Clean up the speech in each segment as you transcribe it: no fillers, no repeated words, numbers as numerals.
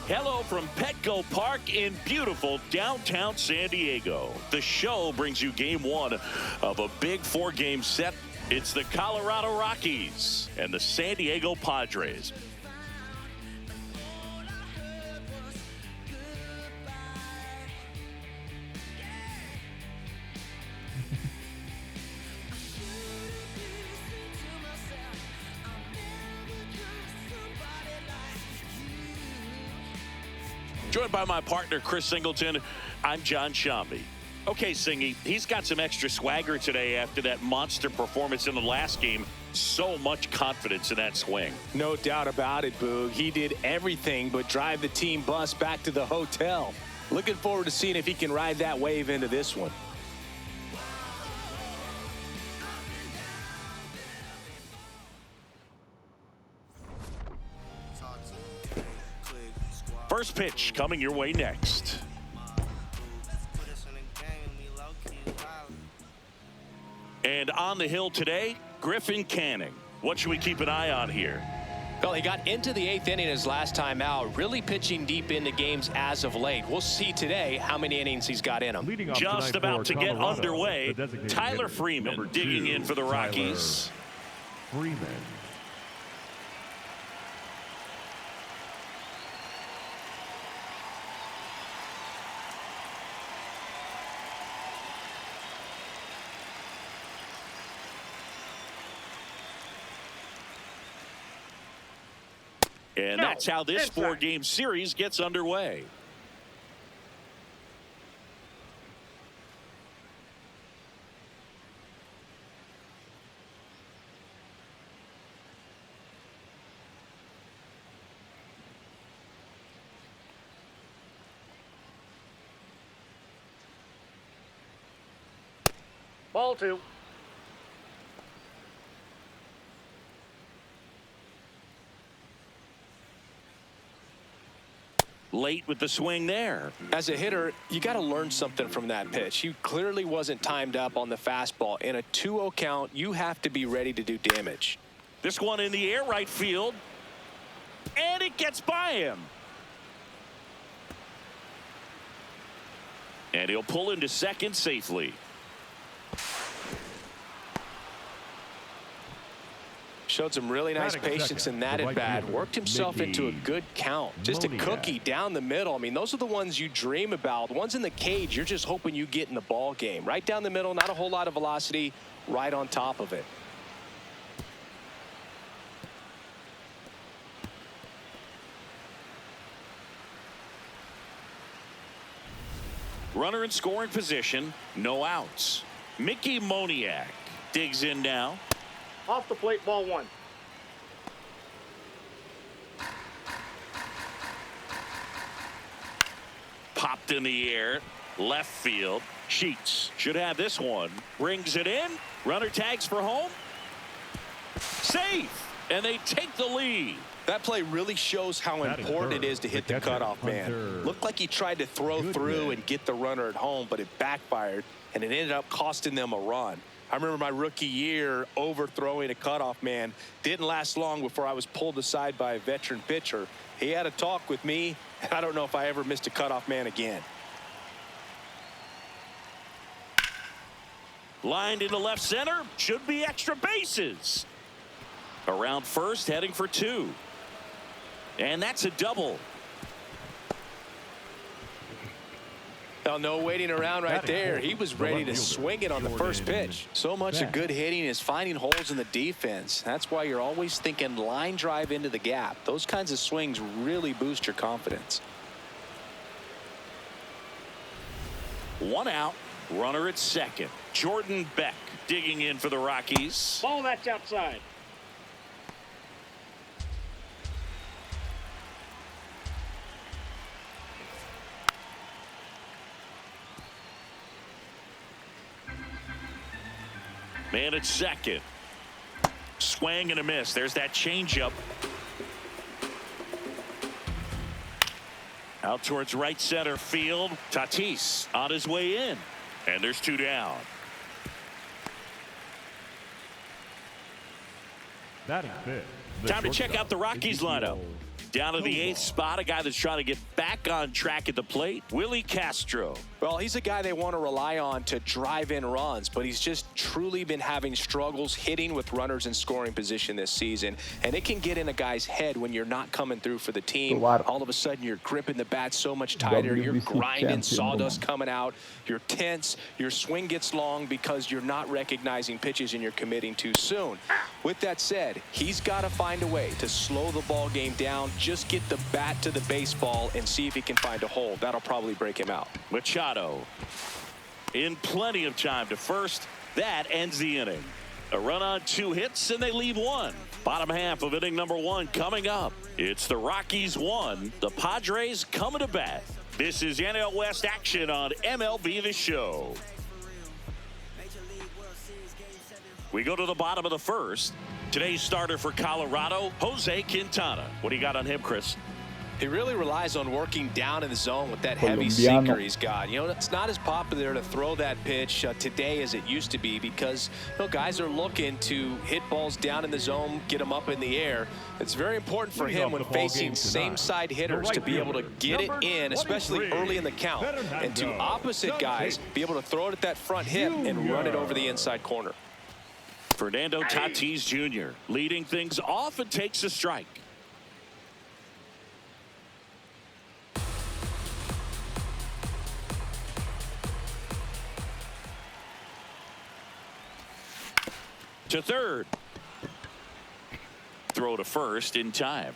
Hello from Petco Park in beautiful downtown San Diego. The show brings you game one of a big four-game set. It's the Colorado Rockies and the San Diego Padres. Joined by my partner, Chris Singleton, I'm John Shambi. Okay, Singy, he's got some extra swagger today after that monster performance in the last game. So much confidence in that swing. No doubt about it, Boog. He did everything but drive the team bus back to the hotel. Looking forward to seeing if he can ride that wave into this one. First pitch coming your way next. And on the hill today, Griffin Canning. What should we keep an eye on here? Well, he got into the 8th inning his last time out, really pitching deep into games as of late. We'll see today how many innings he's got in him. Just about to get underway, Tyler Freeman digging in for the Rockies. Freeman. And that's how this four-game series gets underway. Ball two. Late with the swing there. As a hitter, you got to learn something from that pitch. He clearly wasn't timed up on the fastball. In a 2-0 count, you have to be ready to do damage. This one in the air, right field. And it gets by him. And he'll pull into second safely. Showed some really nice patience in that at-bat. Worked himself into a good count. Just a cookie down the middle. I mean, those are the ones you dream about. The ones in the cage, you're just hoping you get in the ball game. Right down the middle, not a whole lot of velocity, right on top of it. Runner in scoring position, no outs. Mickey Moniak digs in now. Off the plate, ball one. Popped in the air, left field. Sheets should have this one. Brings it in. Runner tags for home. Safe. And they take the lead. That play really shows how important it is to hit the cutoff man. Looked like he tried to throw through and get the runner at home, but it backfired, and it ended up costing them a run. I remember my rookie year overthrowing a cutoff man. Didn't last long before I was pulled aside by a veteran pitcher. He had a talk with me, and I don't know if I ever missed a cutoff man again. Lined into left center. Should be extra bases. Around first, heading for two. And that's a double. Well, no waiting around right there. He was ready to swing it on the first pitch. So much of good hitting is finding holes in the defense. That's why you're always thinking line drive into the gap. Those kinds of swings really boost your confidence. One out. Runner at second. Jordan Beck digging in for the Rockies. Ball that's outside. Man at second. Swing and a miss. There's that changeup. Out towards right center field. Tatis on his way in. And there's two down. That is it. Time to check out the Rockies lineup. Down to the 8th spot, a guy that's trying to get back on track at the plate, Willie Castro. Well, he's a guy they want to rely on to drive in runs, but he's just truly been having struggles hitting with runners in scoring position this season. And it can get in a guy's head when you're not coming through for the team. All of a sudden, you're gripping the bat so much tighter. You're grinding, sawdust coming out. You're tense. Your swing gets long because you're not recognizing pitches and you're committing too soon. With that said, he's got to find a way to slow the ball game down, just get the bat to the baseball and see if he can find a hole. That'll probably break him out. Machado in plenty of time to first. That ends the inning. A run on 2 hits and they leave 1. Bottom half of inning number 1 coming up. It's the Rockies 1, the Padres coming to bat. This is NL West action on MLB The Show. We go to the bottom of the first. Today's starter for Colorado, Jose Quintana. What do you got on him, Chris? He really relies on working down in the zone with that heavy sinker he's got. You know, it's not as popular to throw that pitch today as it used to be because, you know, guys are looking to hit balls down in the zone, get them up in the air. It's very important for him when facing same-side hitters to be able to get it in, especially early in the count. And to opposite guys, be able to throw it at that front hip and run it over the inside corner. Fernando Tatis Jr. leading things off and takes a strike. To third. Throw to first in time.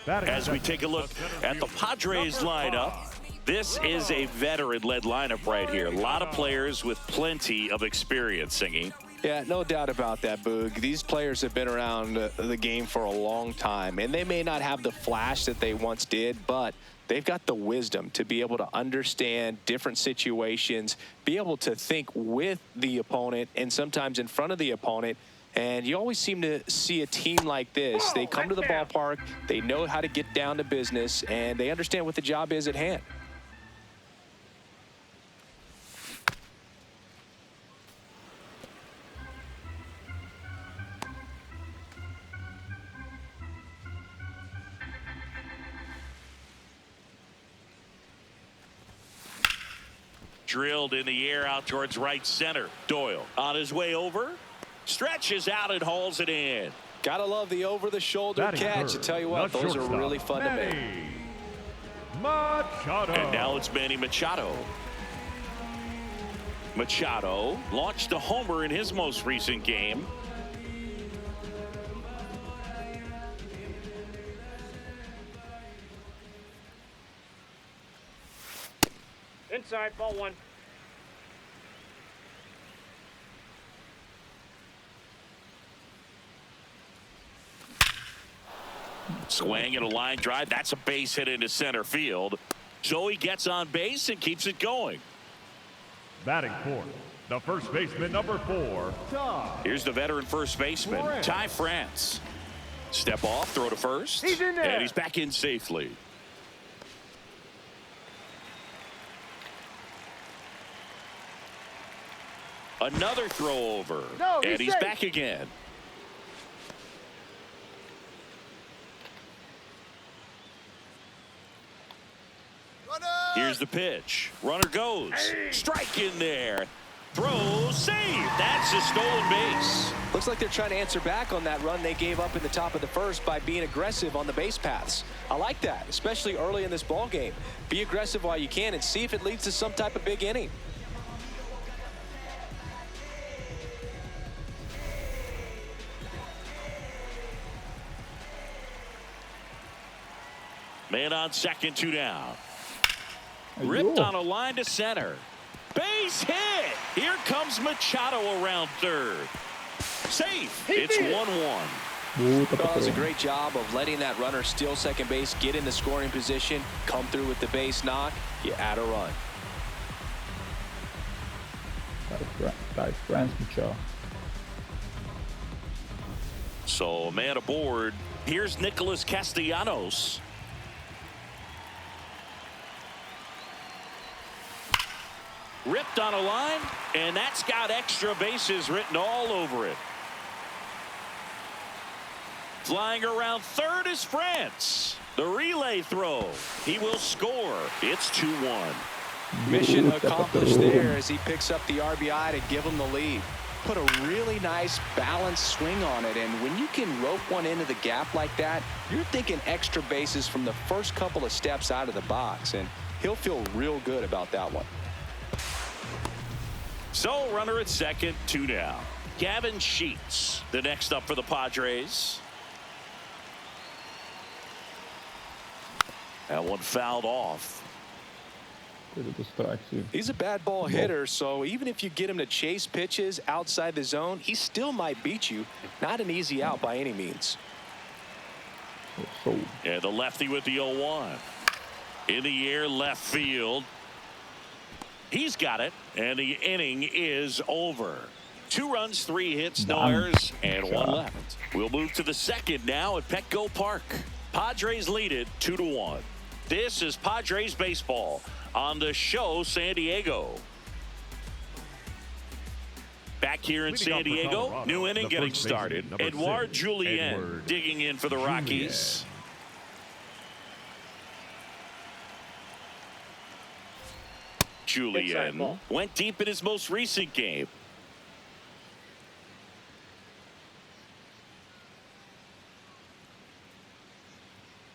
As we take a look at the Padres lineup, this is a veteran-led lineup right here. A lot of players with plenty of experience, Singy. Yeah, no doubt about that, Boog. These players have been around the game for a long time, and they may not have the flash that they once did, but they've got the wisdom to be able to understand different situations, be able to think with the opponent and sometimes in front of the opponent. And you always seem to see a team like this. They come to the ballpark, they know how to get down to business, and they understand what the job is at hand. Drilled in the air out towards right center. Doyle on his way over. Stretches out and hauls it in. Gotta love the over-the-shoulder catch. I tell you what, those are really fun to make. Machado. And now it's Manny Machado. Machado launched a homer in his most recent game. Inside, ball 1. Swing and a line drive. That's a base hit into center field. So he gets on base and keeps it going. Batting fourth, the first baseman, number 4, Ty. Here's the veteran first baseman, Ty France. Step off, throw to first. He's in there. And he's back in safely. Another throw over. No, and he's safe. back again. Here's the pitch. Runner goes. Strike in there. Throw, save. That's a stolen base. Looks like they're trying to answer back on that run they gave up in the top of the first by being aggressive on the base paths. I like that, especially early in this ball game. Be aggressive while you can and see if it leads to some type of big inning. Man on second, 2 down. Ripped on a line to center. Base hit. Here comes Machado around third. Safe. It's 1-1. That was a great job of letting that runner steal second base, get in the scoring position, come through with the base knock. You add a run. That's France, Michelle. So a man aboard. Here's Nicholas Castellanos. Ripped on a line, and that's got extra bases written all over it. Flying around third is France. The relay throw. He will score. It's 2-1. Mission accomplished there as he picks up the RBI to give him the lead. Put a really nice balanced swing on it, and when you can rope one into the gap like that, you're thinking extra bases from the first couple of steps out of the box, and he'll feel real good about that one. So runner at second, 2 down. Gavin Sheets, the next up for the Padres. That one fouled off. He's a bad ball hitter, so even if you get him to chase pitches outside the zone, he still might beat you. Not an easy out by any means. Yeah, the lefty with the 0-1. In the air, left field. He's got it, and the inning is over. 2 runs, 3 hits, no errors, and 1 left. We'll move to the second now at Petco Park. Padres lead it 2-1. This is Padres baseball on the show San Diego. Back here in San Diego, new inning getting started. Edouard Julien digging in for the Rockies. Julien went deep in his most recent game.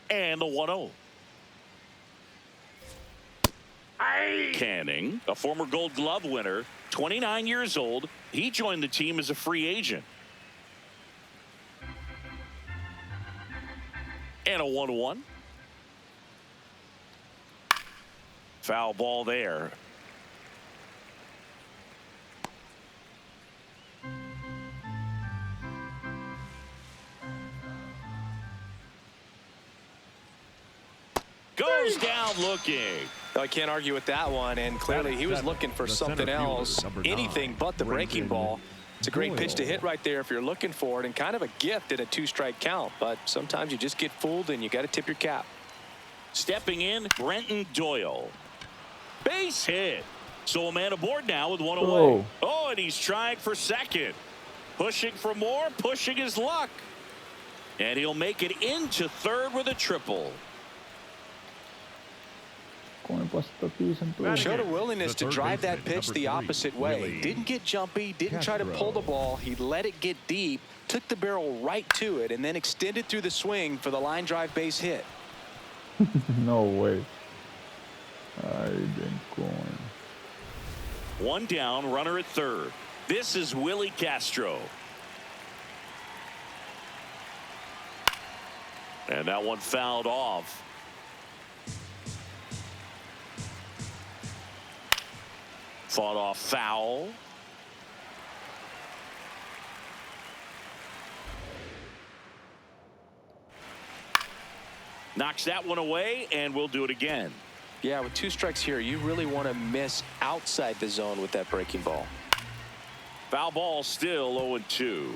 And the 1-0. Canning, a former Gold Glove winner, 29 years old. He joined the team as a free agent. And a 1-1. Foul ball there. Goes down looking. I can't argue with that one, and clearly he was looking for something else, anything but the breaking ball. It's a great pitch to hit right there if you're looking for it, and kind of a gift at a 2-strike count, but sometimes you just get fooled and you got to tip your cap. Stepping in, Brenton Doyle. Base hit. So a man aboard now with 1 away. Oh, and he's trying for second. Pushing for more, pushing his luck. And he'll make it into third with a triple. Showed a willingness to drive that pitch the opposite way. Didn't get jumpy, didn't try to pull the ball. He let it get deep, took the barrel right to it, and then extended through the swing for the line drive base hit. No way. I didn't going. 1 down, runner at third. This is Willie Castro. And that one fouled off. Fought off foul. Knocks that one away, and we'll do it again. Yeah, with 2 strikes here, you really want to miss outside the zone with that breaking ball. Foul ball still 0-2.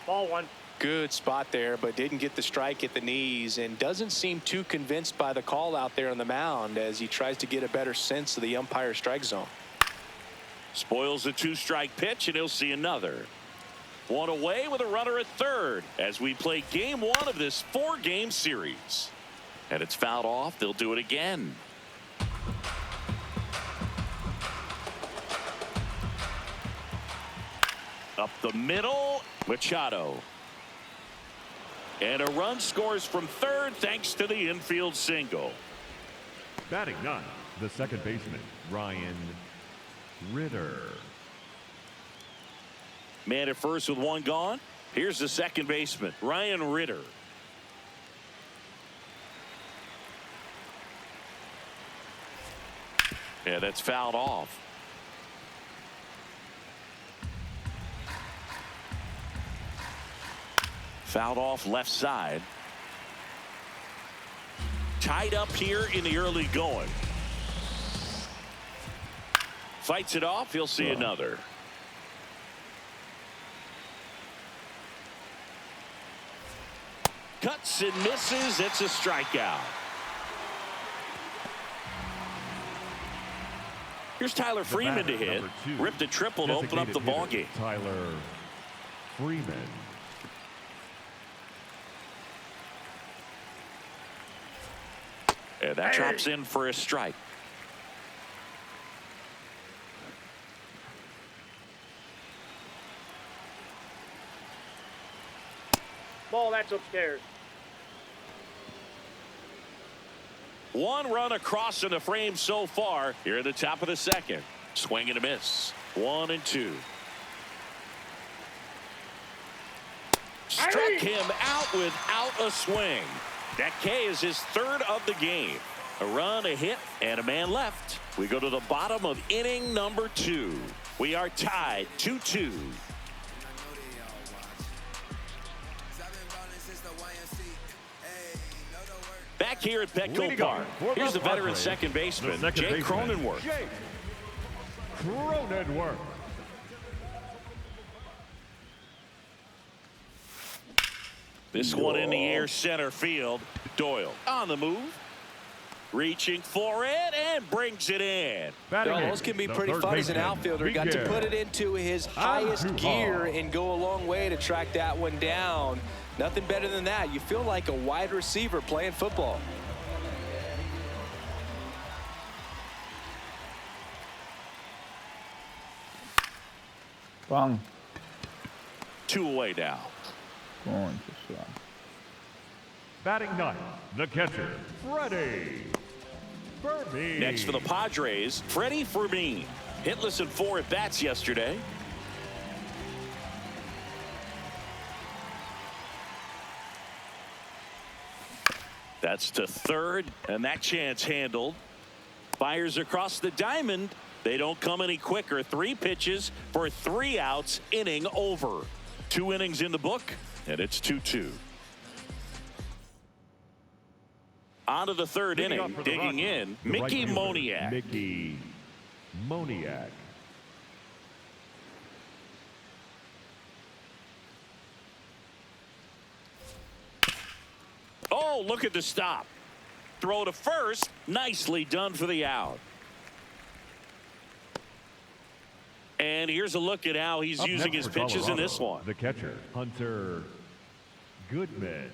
Ball 1. Good spot there, but didn't get the strike at the knees, and doesn't seem too convinced by the call out there on the mound as he tries to get a better sense of the umpire strike zone. Spoils the 2-strike pitch, and he'll see another. 1 away with a runner at third as we play game 1 of this 4-game series. And it's fouled off. They'll do it again. Up the middle, Machado. And a run scores from third thanks to the infield single. Batting 9, the second baseman, Ryan Ritter. Man at first with 1 gone. Here's the second baseman, Ryan Ritter. Yeah, that's fouled off. Fouled off left side. Tied up here in the early going. Fights it off. He'll see another. Cuts and misses. It's a strikeout. Here's Tyler Freeman to hit. Ripped a triple to open up the ball game. Tyler Freeman. And that drops in for a strike. Ball, that's upstairs. One run across in the frame so far here at the top of the second. Swing and a miss. 1-2. Struck him out without a swing. That K is his third of the game. A run, a hit, and a man left. We go to the bottom of inning number 2. We are tied 2-2. Back here at Petco Park, here's the veteran second baseman, Jake Cronenworth. Jake Cronenworth. This one in the air center field. Doyle on the move. Reaching for it and brings it in. Those can be pretty fun as an outfielder. He got to put it into his highest gear and go a long way to track that one down. Nothing better than that. You feel like a wide receiver playing football. Bang. 2 away now. Going to slide. Batting ninth, the catcher, Freddie Fermin. Next for the Padres, Freddie Fermin. Hitless in 4 at-bats yesterday. That's to third, and that chance handled. Fires across the diamond. They don't come any quicker. 3 pitches for 3 outs, inning over. 2 innings in the book, and it's 2-2. On to the third inning, digging in, Mickey Moniak. Mickey Moniak. Oh, look at the stop. Throw to first. Nicely done for the out. And here's a look at how he's using his pitches in this one. The catcher, Hunter Goodman.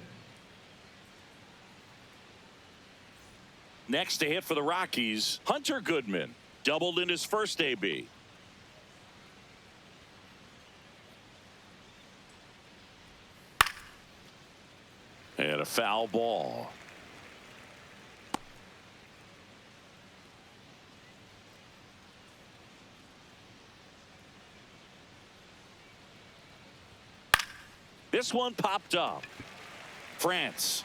Next to hit for the Rockies, Hunter Goodman. Doubled in his first AB. And a foul ball. This one popped up. France.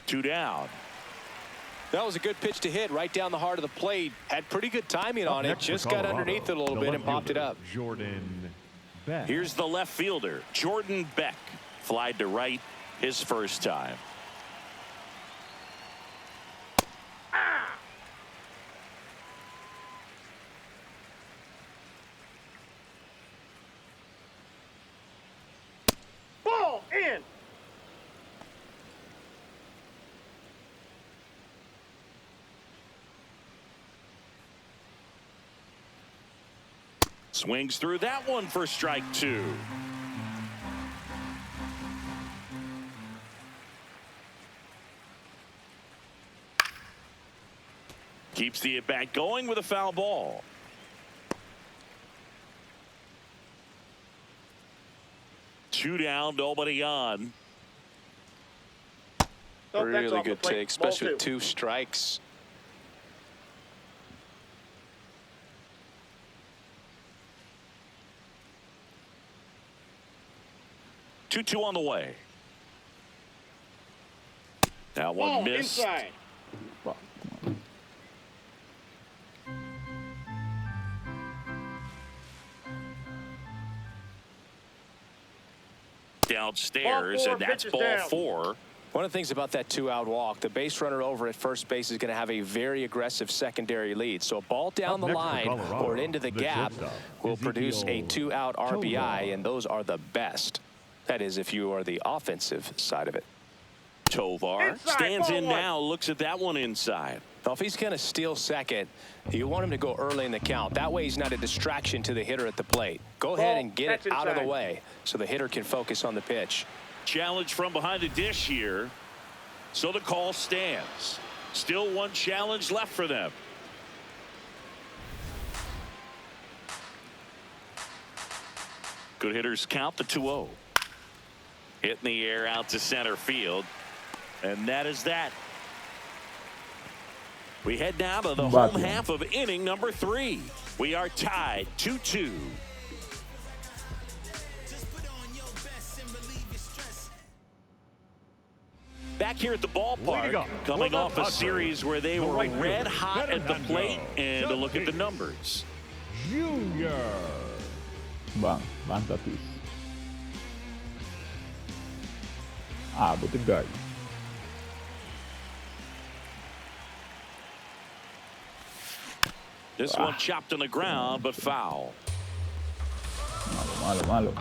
2 down. That was a good pitch to hit right down the heart of the plate. Had pretty good timing on it. Just got underneath it a little bit and popped it up. Jordan Beck. Here's the left fielder, Jordan Beck. Flied to right his first time. Ball in. Swings through that one for strike 2. Keeps the at-bat going with a foul ball. Two down, nobody on. Oh, really good take, especially with 2 strikes. Two on the way. That one missed. Inside. Fuck. Downstairs, and that's ball 4. One of the things about that 2-out walk, the base runner over at first base is going to have a very aggressive secondary lead. So a ball down the line or into the gap will produce a 2-out RBI, and those are the best. That is, if you are the offensive side of it. Tovar stands in now, looks at that one inside. Now, if he's going to steal second, you want him to go early in the count. That way he's not a distraction to the hitter at the plate. Go ahead and get it out of the way so the hitter can focus on the pitch. Challenge from behind the dish here. So the call stands. Still one challenge left for them. Good hitters count the 2-0. Hit in the air out to center field. And that is that. We head now to the home half of inning number 3. We are tied 2-2. Back here at the ballpark, coming off a series where they were red hot at the plate, and to look at the numbers. Junior. Bang Tatis. Buti guard. This one chopped on the ground, but foul. Malo.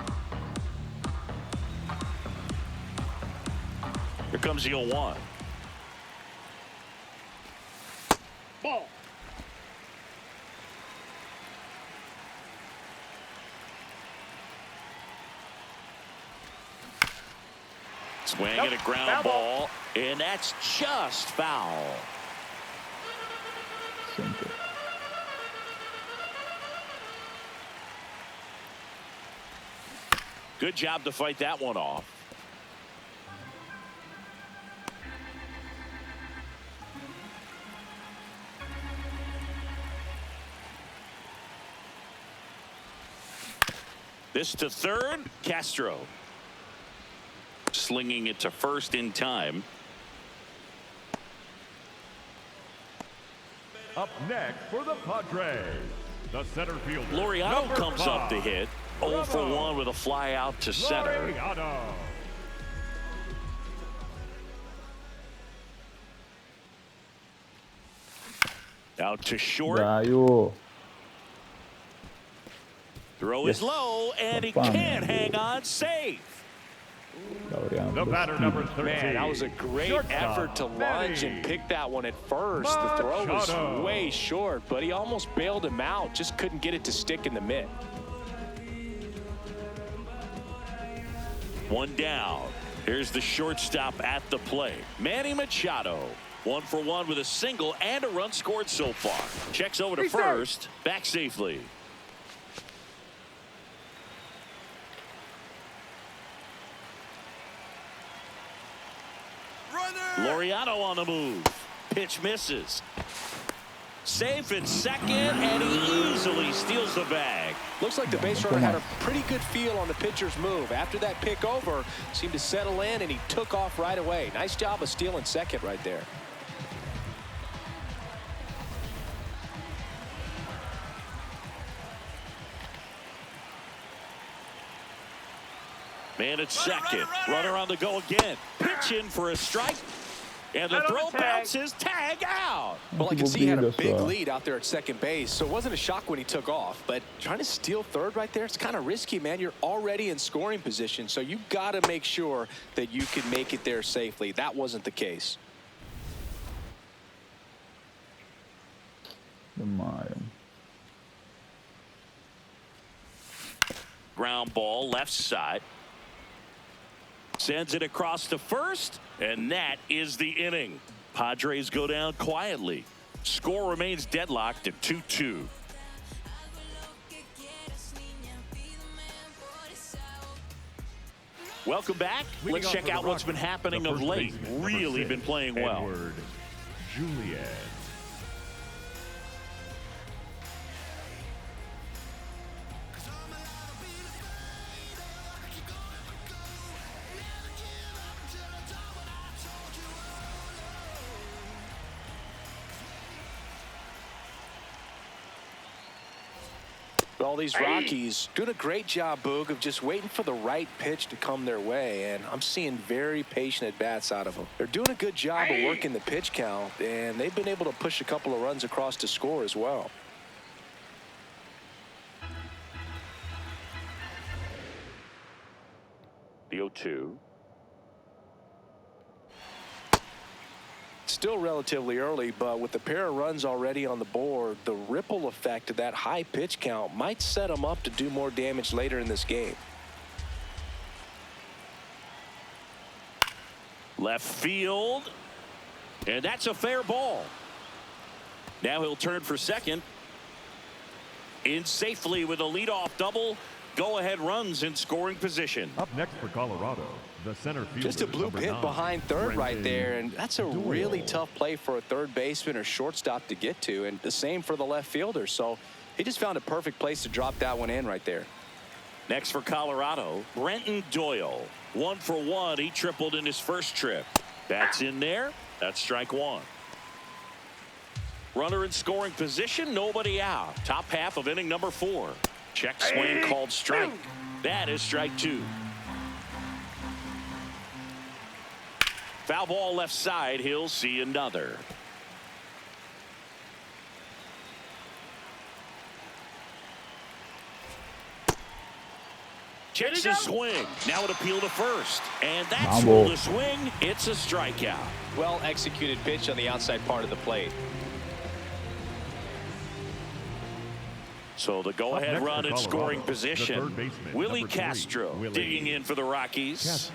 Here comes the 0-1. Ball. Swing and a ground ball, and that's just foul. Simple. Good job to fight that one off. This to third, Castro. Slinging it to first in time. Up next for the Padres, the center fielder. Laureano comes 5. up to hit. 0 for 1 with a fly out to center. Laureano. Out to short. Dayo. Throw is low, and he can't hang on safe. The batter number 13. Man, that was a great effort to lunge and pick that one at first. The throw was way short, but he almost bailed him out. Just couldn't get it to stick in the mitt. One down. Here's the shortstop at the plate, Manny Machado. 1 for 1 with a single and a run scored so far. Checks over to first, back safely. Laureano on the move. Pitch misses. Safe at second, and he easily steals the bag. Looks like the base runner had a pretty good feel on the pitcher's move. After that pick over, seemed to settle in, and he took off right away. Nice job of stealing second right there. Man at second. Runner on the go again. Pitch in for a strike. And the throw bounces. Tag out. Well, I can see he had a big lead out there at second base, so it wasn't a shock when he took off. But trying to steal third right there, it's kind of risky, man. You're already in scoring position, so you got to make sure that you can make it there safely. That wasn't the case. Ground ball left side. Sends it across to first, and that is the inning. Padres go down quietly. Score remains deadlocked at 2-2. Welcome back. Let's check out what's been happening of late. Really been playing well. Edward Julian. All these Rockies doing a great job, Boog, of just waiting for the right pitch to come their way, and I'm seeing very patient at-bats out of them. They're doing a good job of working the pitch count, and they've been able to push a couple of runs across to score as well. The 0-2. It's still relatively early, but with the pair of runs already on the board, the ripple effect of that high pitch count might set him up to do more damage later in this game. Left field, and that's a fair ball. Now he'll turn for second. In safely with a leadoff double. Go-ahead runs in scoring position. Up next for Colorado, the center fielder. Just a blue pit behind third right there, and that's a really tough play for a third baseman or shortstop to get to, and the same for the left fielder. So he just found a perfect place to drop that one in right there. Next for Colorado, Brenton Doyle. 1 for 1. He tripled in his first trip. That's in there. That's strike one. Runner in scoring position, nobody out. Top half of inning number 4. Check swing called strike. That is strike 2. Foul ball left side. He'll see another. Checks the swing. Now it appeal to first. And that's the swing. It's a strikeout. Well executed pitch on the outside part of the plate. So the go-ahead run in scoring position. Willie Castro digging in for the Rockies.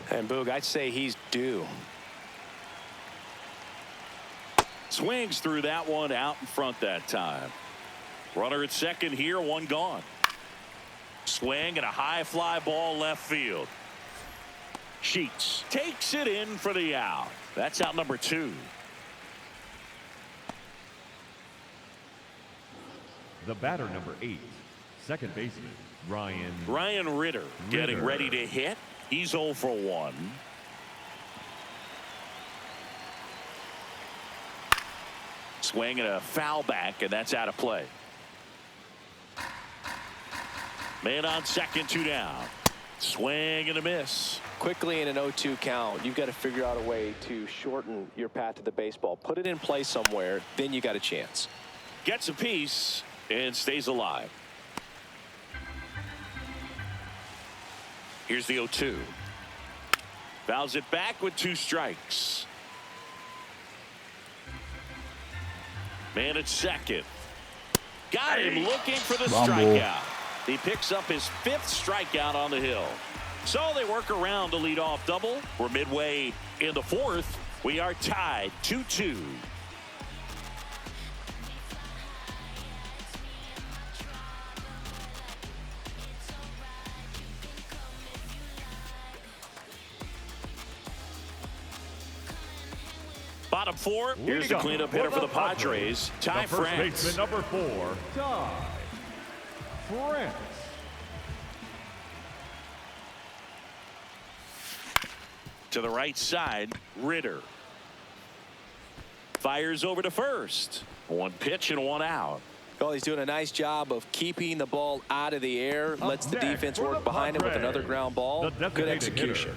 And Boog, I'd say he's due. Swings through that one out in front that time. Runner at second here, one gone. Swing and a high fly ball left field. Sheets takes it in for the out. That's out number 2. The batter, number 8, second baseman, Ryan Ritter getting ready to hit. He's 0 for 1. Swing and a foul back, and that's out of play. Man on second, 2 down. Swing and a miss. Quickly in an 0-2 count, you've got to figure out a way to shorten your path to the baseball. Put it in play somewhere, then you got a chance. Gets a piece and stays alive. Here's the 0-2. Fouls it back with 2 strikes. Man at second. Got him looking for the strikeout. He picks up his 5th strikeout on the hill. So they work around the leadoff double. We're midway in the 4th. We are tied 2-2. Bottom 4. Here's the cleanup hitter for the Padres, Ty France. Baseman number 4, Ty France. To the right side, Ritter. Fires over to first. 1 pitch and 1 out. Well, he's doing a nice job of keeping the ball out of the air. Lets the defense work behind him with another ground ball. Good execution.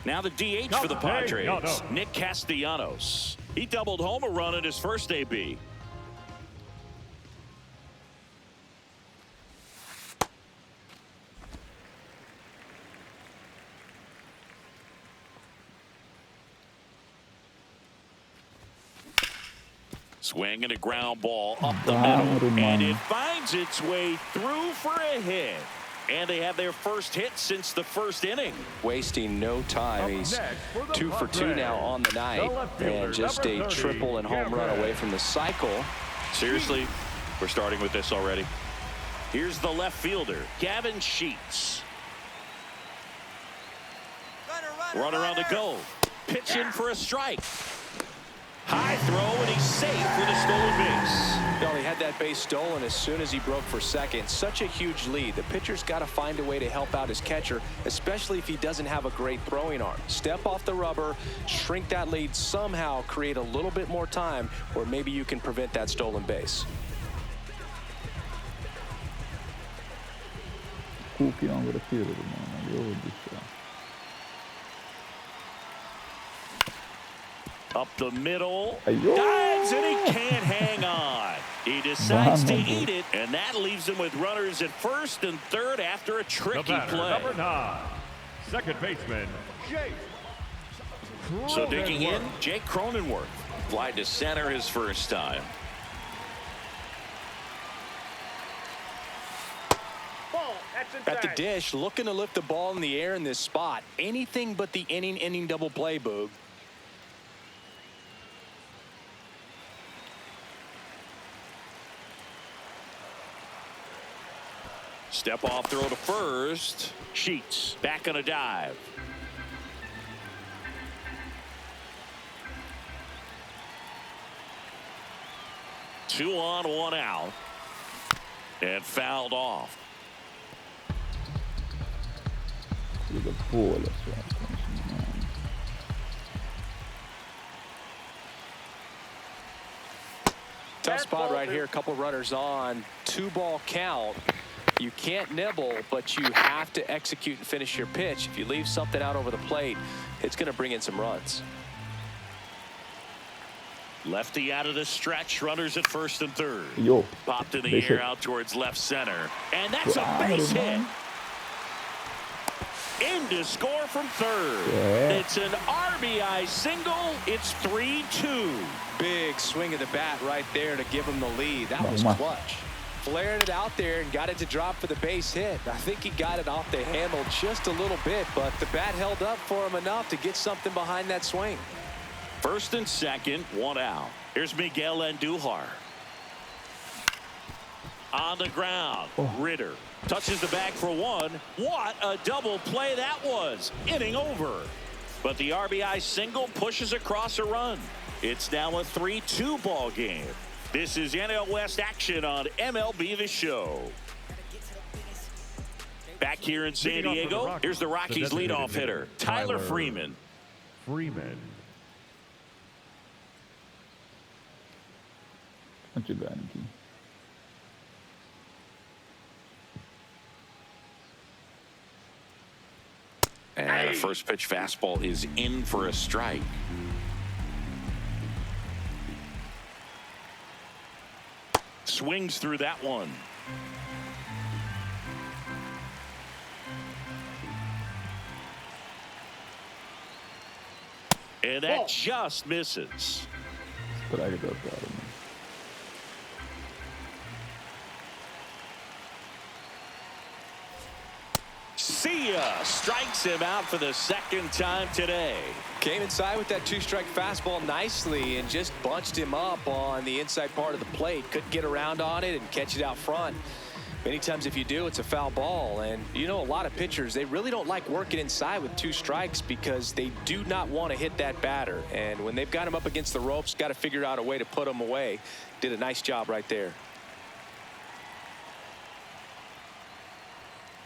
Now the DH for the Padres, Nick Castellanos. He doubled home a run in his first AB. Swing and a ground ball up the middle, and it finds its way through for a hit. And they have their first hit since the first inning. Wasting no time. He's 2 for 2 now on the night, and just a triple and home run away from the cycle. Seriously, we're starting with this already. Here's the left fielder, Gavin Sheets. Runner on the go. Pitch in for a strike. High throw, and he's safe with a stolen base. Well, he had that base stolen as soon as he broke for second. Such a huge lead. The pitcher's got to find a way to help out his catcher, especially if he doesn't have a great throwing arm. Step off the rubber, shrink that lead, somehow create a little bit more time where maybe you can prevent that stolen base. Up the middle, dives, and he can't hang on. He decides to eat it, and that leaves him with runners at first and third after a tricky play. Number 9, second baseman, Jake. So digging in, Jake Cronenworth. Fly to center his first time. Ball. That's inside. At the dish, looking to lift the ball in the air in this spot. Anything but the inning double play, Boog. Step off throw to first. Sheets back on a dive. Two on, one out. And fouled off. Liga boa, olha só. Tough spot right here. A couple runners on. 2-ball count. You can't nibble, but you have to execute and finish your pitch. If you leave something out over the plate, it's going to bring in some runs. Lefty out of the stretch. Runners at first and third. Yo. Popped in the Base air hit. out towards left center. And that's a base hit. In to score from third. Yeah. It's an RBI single. It's 3-2. Big swing of the bat right there to give him the lead. That was clutch. Flared it out there and got it to drop for the base hit. I think he got it off the handle just a little bit, but the bat held up for him enough to get something behind that swing. First and second, one out. Here's Miguel Andujar. On the ground, Ritter touches the bag for one. What a double play that was. Inning over. But the RBI single pushes across a run. It's now a 3-2 ball game. This is NL West action on MLB The Show. Back here in San Diego, here's the Rockies leadoff hitter, Tyler Freeman. Tá chegando aqui. And the first pitch fastball is in for a strike. Swings through that one. And that just misses. Strike da cara, mano. See ya. Strikes him out for the second time today. Came inside with that 2-strike fastball nicely and just bunched him up on the inside part of the plate. Couldn't get around on it and catch it out front. Many times if you do, it's a foul ball. And you know, a lot of pitchers, they really don't like working inside with 2 strikes because they do not want to hit that batter. And when they've got him up against the ropes, got to figure out a way to put him away. Did a nice job right there.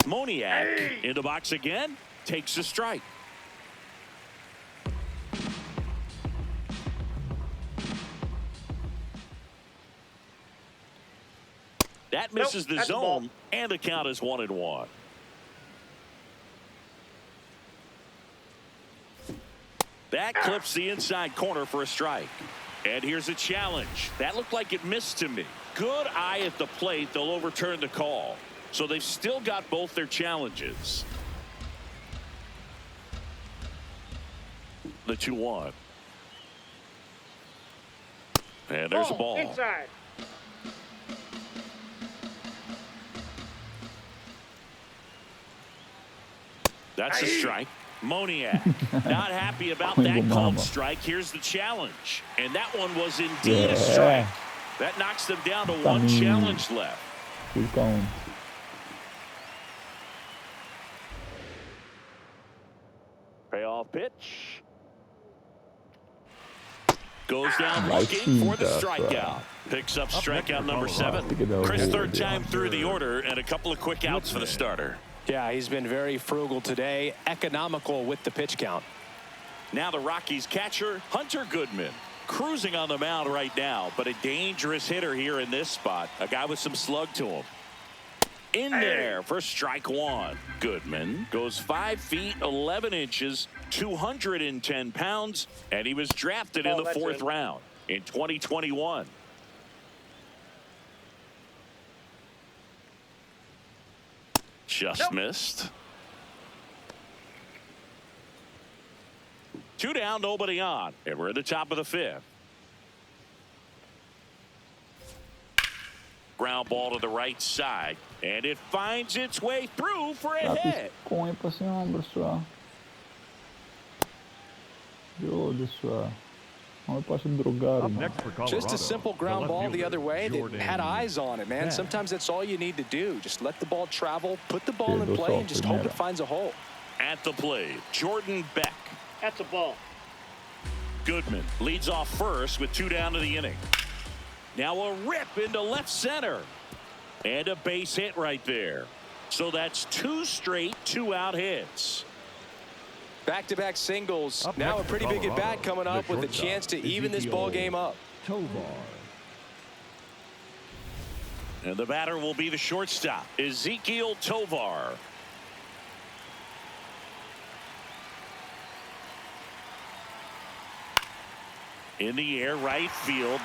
Moniak in the box again, takes a strike. That misses the zone, and the count is 1-1. That clips the inside corner for a strike. And here's a challenge. That looked like it missed to me. Good eye at the plate. They'll overturn the call. So they've still got both their challenges. The 2-1. And there's a ball. Inside. That's a strike. Moniak not happy about that called strike. Here's the challenge. And that one was indeed a strike. That knocks them down to one challenge left. Full count. Payoff pitch. Goes down looking for the strikeout. Picks up strikeout number 7. Chris, third time through the order and a couple of quick outs for the starter. Yeah, he's been very frugal today, economical with the pitch count. Now the Rockies catcher, Hunter Goodman, cruising on the mound right now, but a dangerous hitter here in this spot. A guy with some slug to him. In there for strike 1. Goodman goes 5 feet 11 inches, 210 pounds, and he was drafted in the 4th round in 2021. Just missed. 2 down, nobody on, and we're at the top of the 5th. ground ball to the right side. And it finds its way through for a hit. Põe pra cima, pessoal. Yo, pessoal. Just a simple ground ball the other way that had eyes on it, man. Sometimes that's all you need to do. Just let the ball travel, put the ball in play, and just hope it finds a hole. At the plate, Jordan Beck. That's a ball. Goodman leads off first with 2 down to the inning. Now a rip into left center. And a base hit right there. So that's 2 straight 2-out hits. Back-to-back singles. Now a pretty big at-bat coming up with a chance to even this ball game up. And the batter will be the shortstop, Ezequiel Tovar. In the air, right field.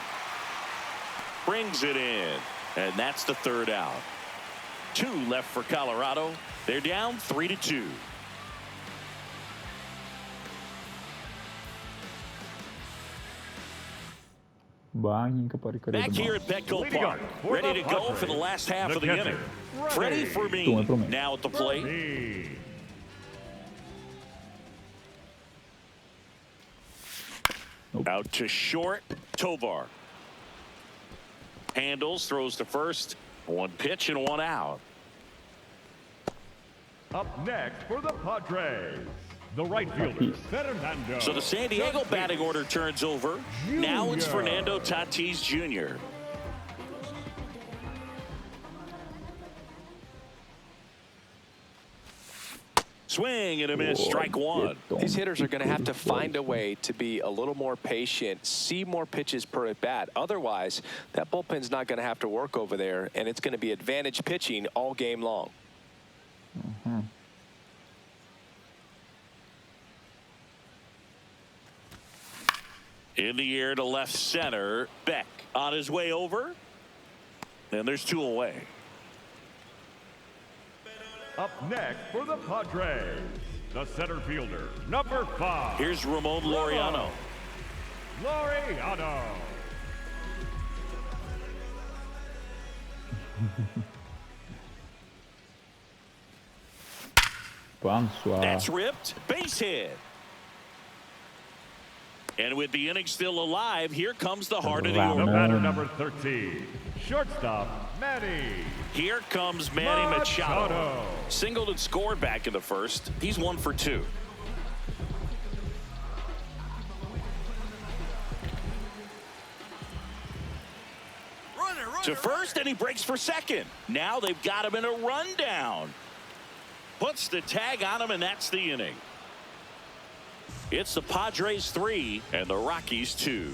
Brings it in. And that's the 3rd out. 2 left for Colorado. They're down 3-2. Back here at Petco Park, ready to go for the last half of the inning. Freddie Fermin now at the plate. Out to short, Tovar. Handles, throws to first. 1 pitch and 1 out. Up next for the Padres, the right fielder, Fernando. So the San Diego batting order turns over. Now it's Fernando Tatis Jr. Swing and a miss, strike 1. These hitters are going to have to find a way to be a little more patient, see more pitches per at bat. Otherwise, that bullpen's not going to have to work over there, and it's going to be advantage pitching all game long. In the air to left center, Beck on his way over, and there's 2 away. Up next for the Padres, the center fielder, number 5. Here's Ramon Laureano. That's ripped. Base hit. And with the inning still alive, here comes the heart of the order. The batter, number 13, shortstop, Manny. Here comes Manny Machado. Singled and scored back in the first. He's 1 for 2. To first, and he breaks for second. Now they've got him in a rundown. Puts the tag on him, and that's the inning. It's the Padres 3 and the Rockies 2.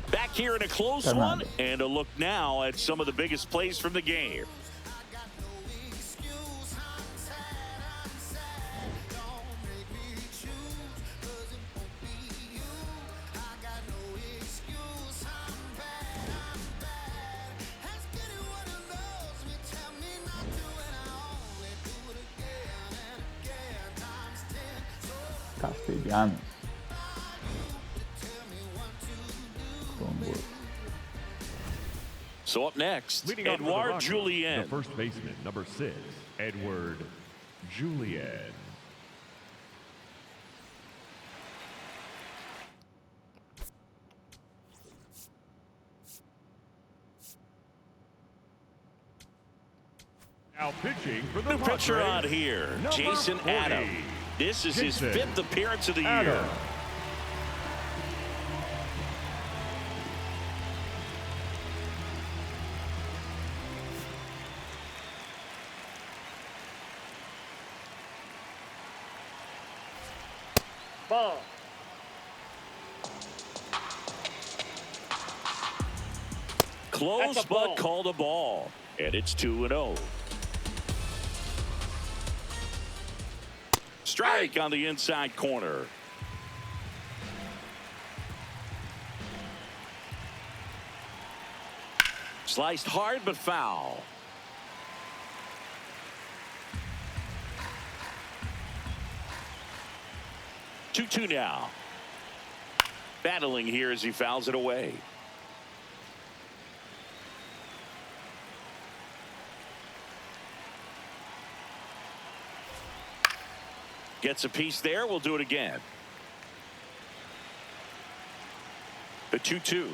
Back here in a close one, and a look now at some of the biggest plays from the game. Castellanos. So up next, Leading off for the Edouard Rockies, Julien. the first baseman, number 6, Edouard Julien. Now pitching for the New pitcher Padres, on here, number Jason 40. Adam. This is his 5th appearance of the year. Ball. Close, That's a but ball. called a ball. And it's 2-0. Strike on the inside corner. Sliced hard, but foul. 2-2 now. Battling here as he fouls it away. Gets a piece there. We'll do it again. The 2-2.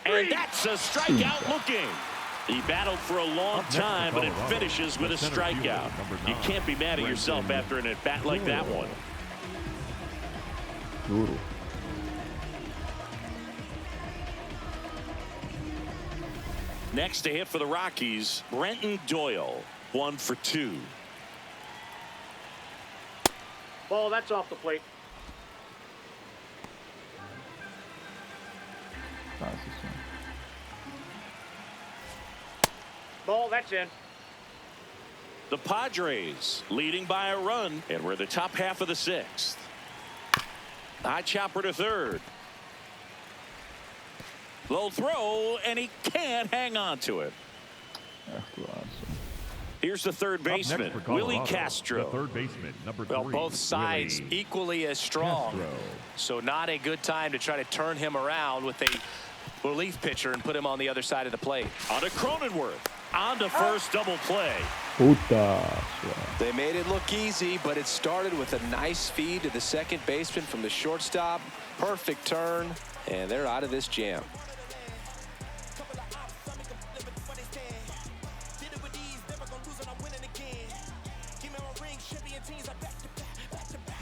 And that's a strikeout looking. He battled for a long time, but it finishes with a strikeout. You can't be mad at yourself after an at-bat like that one. Duro. Next to hit for the Rockies, Brenton Doyle, 1 for 2. Ball, that's off the plate. Fácil, sim. Ball, that's in. The Padres leading by a run, and we're the top half of the 6th. High chopper to third. Low throw, and he can't hang on to it. Here's the third baseman, Willie Castro. The third baseman, number 3. Well, both sides Willie equally as strong. Castro. So not a good time to try to turn him around with a relief pitcher and put him on the other side of the plate. On to Cronenworth. On to first, double play. Puta. They made it look easy, but it started with a nice feed to the second baseman from the shortstop. Perfect turn, and they're out of this jam.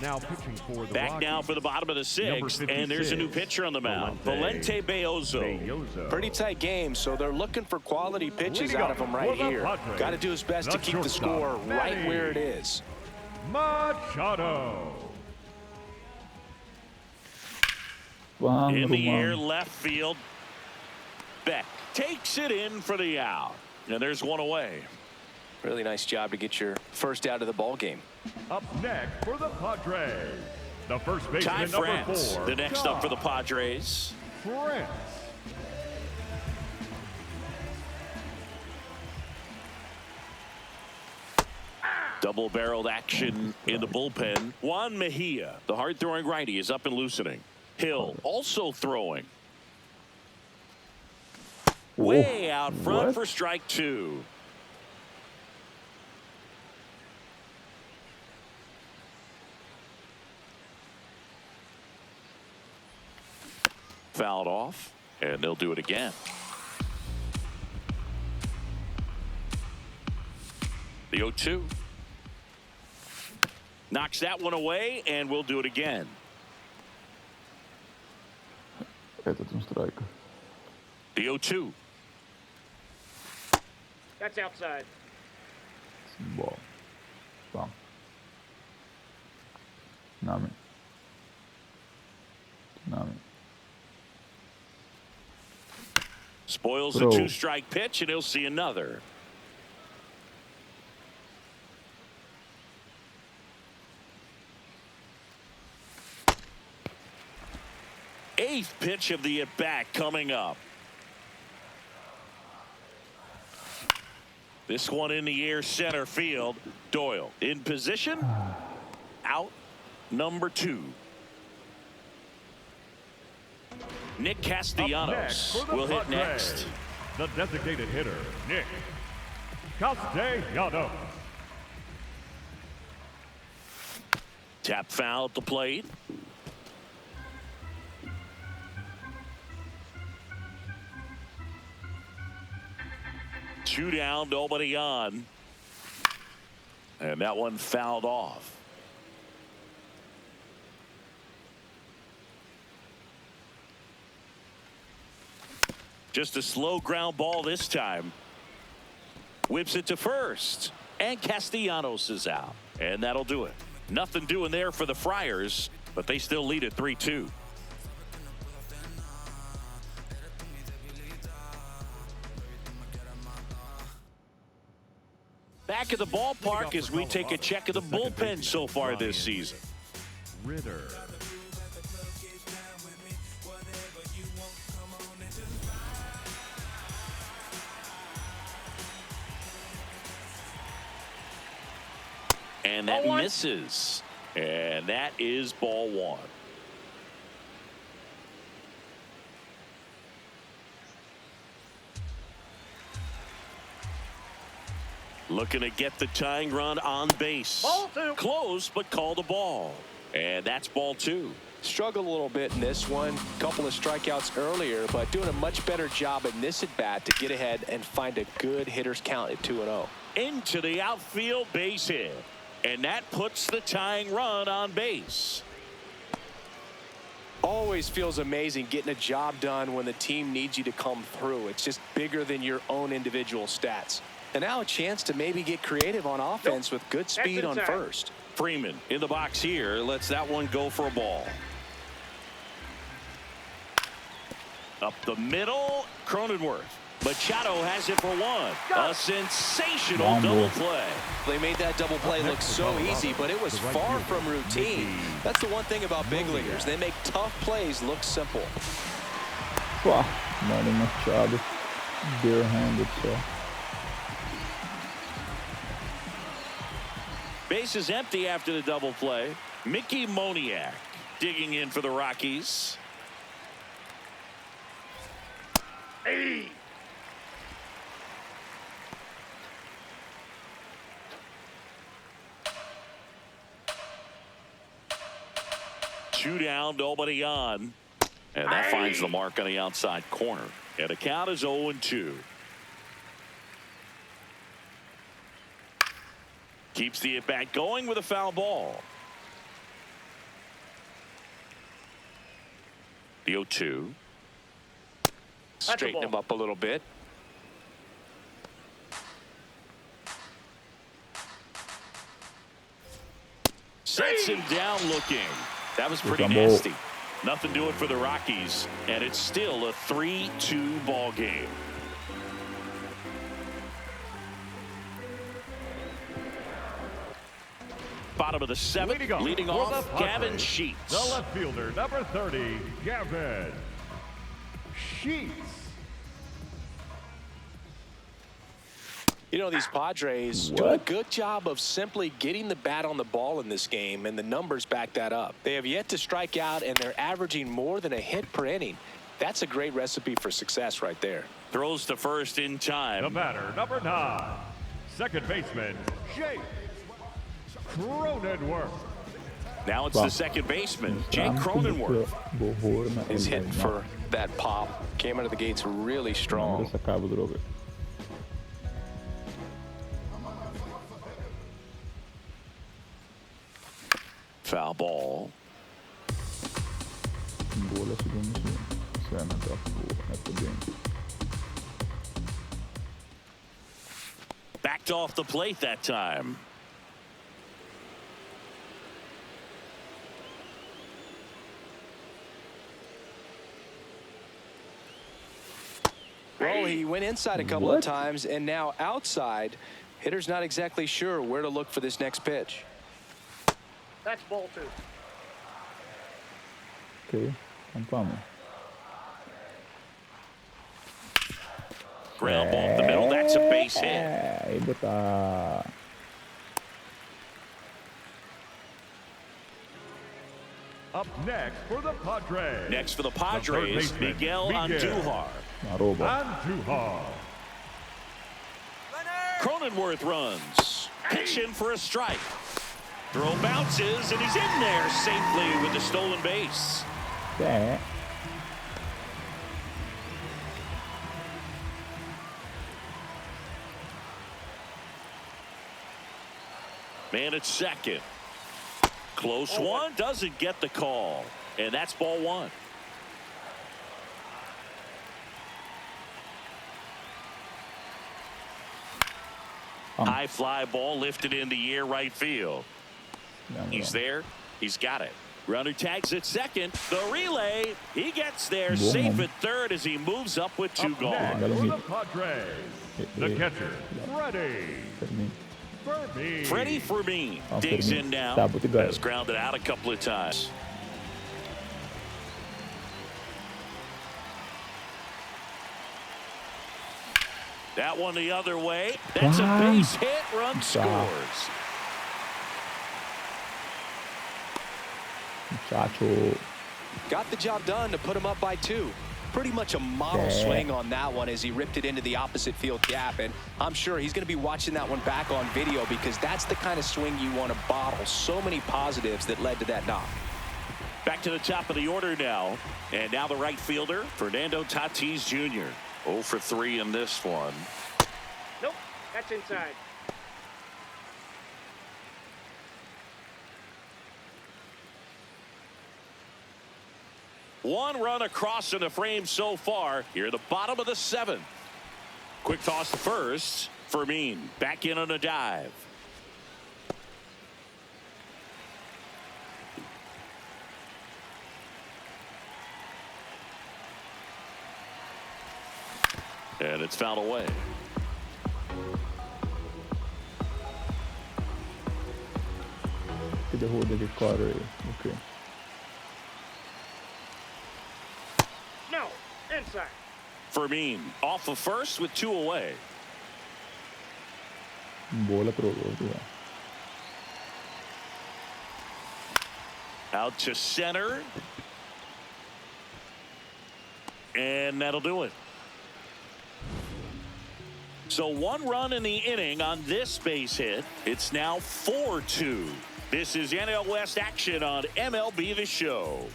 Now pitching for the Back Rockies, now for the bottom of the 6th, and there's a new pitcher on the mound, Valente Beozo. Pretty tight game, so they're looking for quality pitches out of him right here. Got to do his best to keep the score right where it is. Machado. In the air, left field. Beck takes it in for the out, and there's one away. Really nice job to get your first out of the ball game. Up next for the Padres, the first baseman, Ty number France, 4. the next up for the Padres. France. Double-barreled action in the bullpen. Juan Mejia, the hard-throwing righty, is up and loosening. Hill also throwing. Way out front for strike 2. Fouled off, and they'll do it again. The 0-2. Knocks that one away, and we'll do it again. Strike. The 0-2. That's outside. Ball. Bom. Nami. Spoils the 2-strike pitch, and he'll see another. Eighth pitch of the at-bat coming up. This one in the air, center field. Doyle in position. Out number 2. Nick Castellanos will hit next. The designated hitter, Nick Castellanos. Tap foul at the plate. Two down, nobody on. And that one fouled off. Just a slow ground ball this time. Whips it to first. And Castellanos is out. And that'll do it. Nothing doing there for the Friars, but they still lead at 3-2. Back at the ballpark as we take a check of the bullpen so far this season. Ritter. And that misses. And that is ball one. Looking to get the tying run on base. Ball two. Close, but called a ball. And that's ball two. Struggled a little bit in this one. Couple of strikeouts earlier, but doing a much better job in this at-bat to get ahead and find a good hitter's count at 2-0. Into the outfield, base hit. And that puts the tying run on base. Always feels amazing getting a job done when the team needs you to come through. It's just bigger than your own individual stats. And now a chance to maybe get creative on offense with good speed on first. Freeman in the box here lets that one go for a ball. Up the middle, Cronenworth. Machado has it for one. A sensational double play. They made that double play look so easy, but it was far from routine. That's the one thing about big leaguers. They make tough plays look simple. Wow, Manny Machado, bare-handed, so. Base is empty after the double play. Mickey Moniak digging in for the Rockies. Hey. Two down, nobody on. And that finds the mark on the outside corner. And the count is 0-2. Keeps the at-bat going with a foul ball. The 0-2. Straighten him up a little bit. Sets him down looking. That was pretty nasty. Nothing doing for the Rockies, and it's still a 3-2 ball game. Bottom of the seventh, leading off Gavin Sheets. The left fielder, number 30, Gavin Sheets. You know, these Padres do a good job of simply getting the bat on the ball in this game, and the numbers back that up. They have yet to strike out, and they're averaging more than a hit per inning. That's a great recipe for success right there. Throws to first in time. The batter, number 9, second baseman, Jake Cronenworth. Now it's the second baseman, Jake Cronenworth. He's hitting for that pop. Came out of the gates really strong. Foul ball. Backed off the plate that time. Well, he went inside a couple of times, and now outside. Hitter's not exactly sure where to look for this next pitch. That's ball two. Okay, I'm coming. Ground ball up the middle. That's a base hit. Up next for the Padres. Next for the Padres, Miguel Andujar. Andujar. Cronenworth runs. Pitch in for a strike. Throw bounces, and he's in there safely with the stolen base. Yeah. Man at second. Close one, doesn't get the call. And that's ball one. High fly ball lifted in the air right field. He's there. He's got it. Runner tags at second. The relay. He gets there safe at third as he moves up with two gone. For the Padres, the catcher, Freddie Fermin digs in now. Has grounded out a couple of times. That one the other way. That's a base hit. Run scores. Tacho. Got the job done to put him up by 2. Pretty much a model swing on that one as he ripped it into the opposite field gap. And I'm sure he's going to be watching that one back on video because that's the kind of swing you want to bottle. So many positives that led to that knock. Back to the top of the order now. And now the right fielder, Fernando Tatis Jr. 0 for 3 in this one. Nope, that's inside. One run across in the frame so far. Here at the bottom of the 7th. Quick toss to first. Fermin back in on a dive. And it's fouled away. Que derruba de Carter aí. Ok. No, inside. Fermin off of first with 2 away. Bola pro outro. Out to center. And that'll do it. So 1 run in the inning on this base hit. It's now 4-2. This is NL West action on MLB The Show.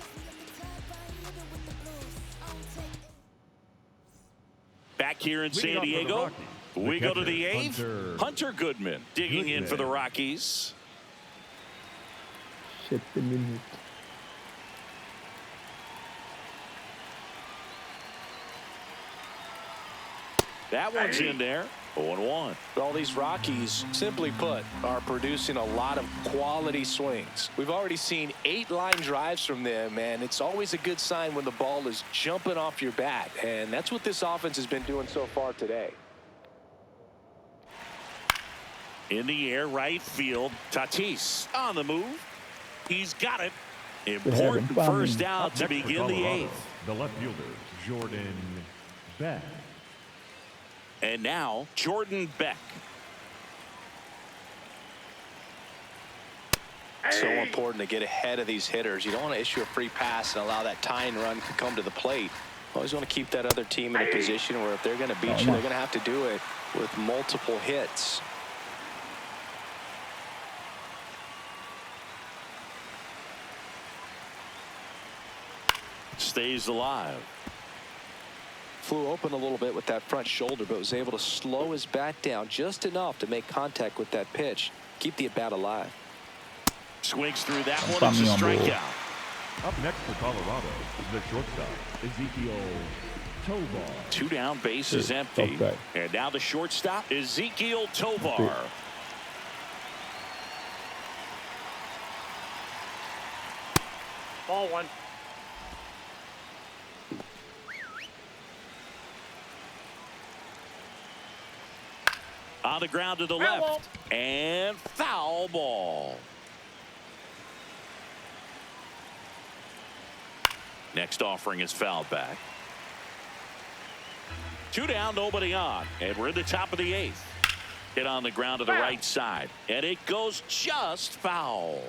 Back here in San Diego, we go to the 8th. Hunter Goodman digging in for the Rockies. 7 minutos. That one's in there. 0-1. All these Rockies, simply put, are producing a lot of quality swings. We've already seen 8 line drives from them, and it's always a good sign when the ball is jumping off your bat, and that's what this offense has been doing so far today. In the air, right field. Tatis on the move. He's got it. Important first down to begin the 8th. The left fielder, Jordan Beck. And now, Jordan Beck. So important to get ahead of these hitters. You don't want to issue a free pass and allow that tying run to come to the plate. Always want to keep that other team in a position where if they're going to beat you, they're going to have to do it with multiple hits. Stays alive. Flew open a little bit with that front shoulder, but was able to slow his bat down just enough to make contact with that pitch. Keep the at-bat alive. Swings through that one. It's a strikeout. Up next for Colorado, the shortstop, Ezekiel Tovar. 2 down, base is empty. Okay. And now the shortstop, Ezekiel Tovar. Ball 1. On the ground to the left. And foul ball. Next offering is fouled back. 2 down, nobody on. And we're in the top of the 8th. Hit on the ground to the right side. And it goes just foul.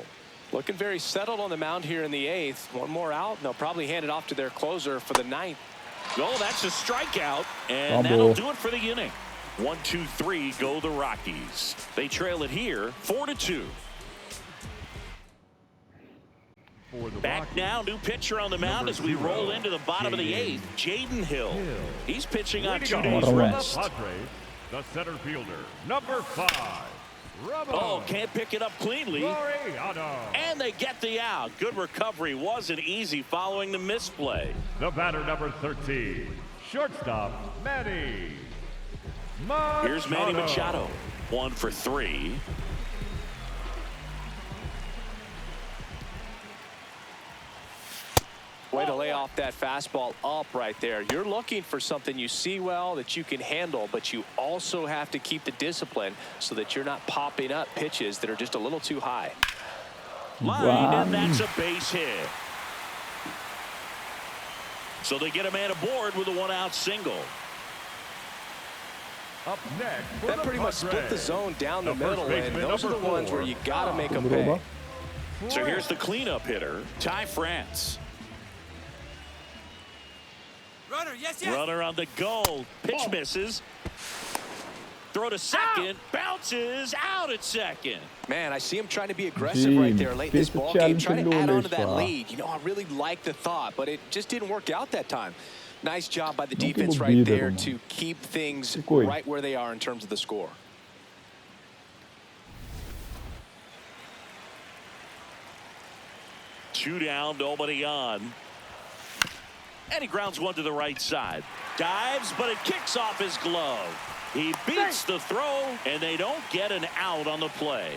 Looking very settled on the mound here in the 8th. 1 more out, and they'll probably hand it off to their closer for the 9th. Oh, that's a strikeout. And that'll do it for the inning. 1, 2, 3 go the Rockies. They trail it here 4-2. Back now, new pitcher on the mound as we roll into the bottom of the 8th. Jaden Hill. He's pitching on 2 days rest. The center fielder, number 5. Oh, can't pick it up cleanly. And they get the out. Good recovery. Wasn't easy following the misplay. The batter, number 13, shortstop, Manny Machado. Here's Manny Machado. 1 for 3. Way to lay off that fastball up right there. You're looking for something you see well that you can handle, but you also have to keep the discipline so that you're not popping up pitches that are just a little too high. Line, and that's a base hit. So they get a man aboard with a 1-out single. Up next, that pretty much split the zone down the middle, and those are the ones where you got to make them pay. So here's the cleanup hitter, Ty France. Runner, yes, yes. Runner on the goal. Pitch misses. Throw to second. Bounces out at second. Man, I see him trying to be aggressive right there late in this ball game, trying to add on to that lead. You know, I really like the thought, but it just didn't work out that time. Nice job by the defense right there to keep things right where they are in terms of the score. Two down, nobody on. And he grounds one to the right side. Dives, but it kicks off his glove. He beats the throw, and they don't get an out on the play.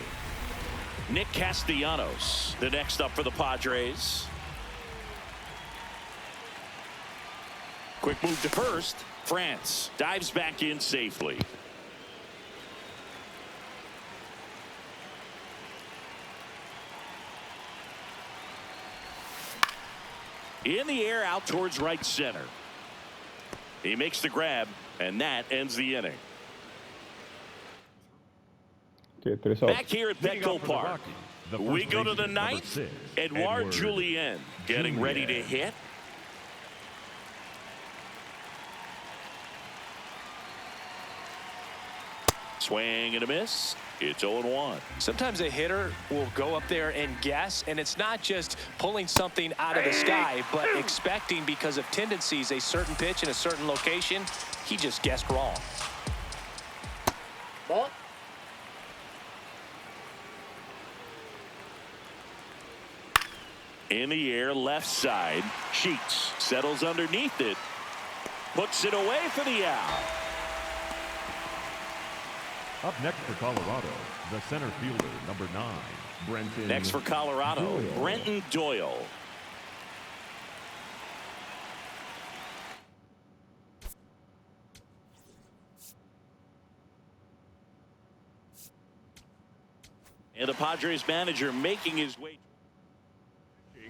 Nick Castellanos, the next up for the Padres. Quick move to first. France dives back in safely. In the air, out towards right center. He makes the grab, and that ends the inning. Back here at Petco Park, we go to the ninth. Edouard Julien getting ready to hit. Swing and a miss. It's 0-1. Sometimes a hitter will go up there and guess, and it's not just pulling something out of the sky, but expecting because of tendencies a certain pitch in a certain location. He just guessed wrong. Ball. In the air, left side. Sheets settles underneath it. Puts it away for the out. Up next for Colorado, the center fielder, number 9, Brenton. Next for Colorado, Doyle. Brenton Doyle. And the Padres manager making his way.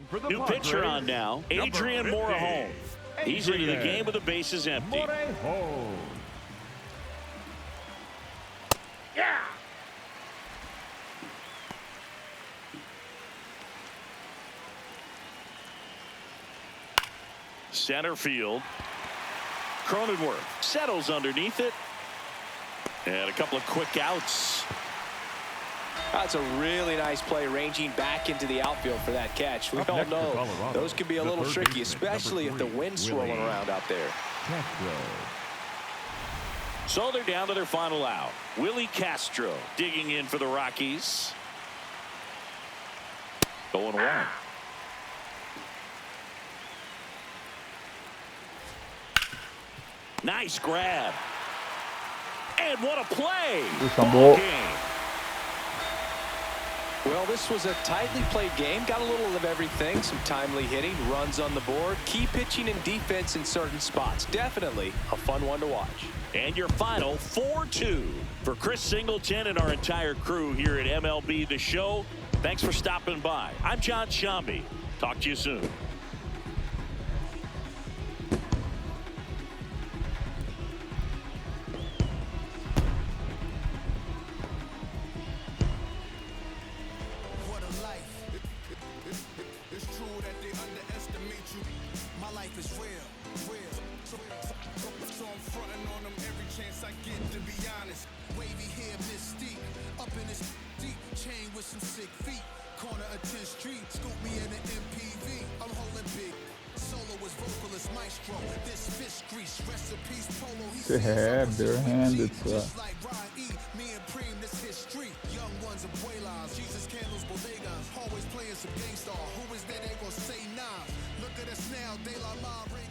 For the New Padres, pitcher on now, Adrian number 50, Morejon. He's into the game with the bases empty. Morejon. Yeah. Center field. Cronenworth settles underneath it. And a couple of quick outs. That's a really nice play, ranging back into the outfield for that catch. We all know those can be a little tricky, especially if the wind's swirling around out there. So they're down to their final out. Willie Castro digging in for the Rockies. 0-1. Nice grab. And what a play. Ball game. Well, this was a tightly played game. Got a little of everything. Some timely hitting, runs on the board, key pitching and defense in certain spots. Definitely a fun one to watch. And your final 4-2. For Chris Singleton and our entire crew here at MLB The Show, thanks for stopping by. I'm John Shambi. Talk to you soon. Is real. So I'm fronting on them every chance I get, to be honest. Wavy hair, mystique, up in this deep chain with some sick feet. Corner of 10th Street, scoop me in an MPV. I'm holding big. Solo was vocalist maestro. This fish grease, recipes polo. Barehanded, just like Ryan E. Me and Preem, this history. Young ones of Buelas, Jesus candles, bodegas. Always playing some gangsta. Who is that? They gon' say nah. Look at us now, De La Mare.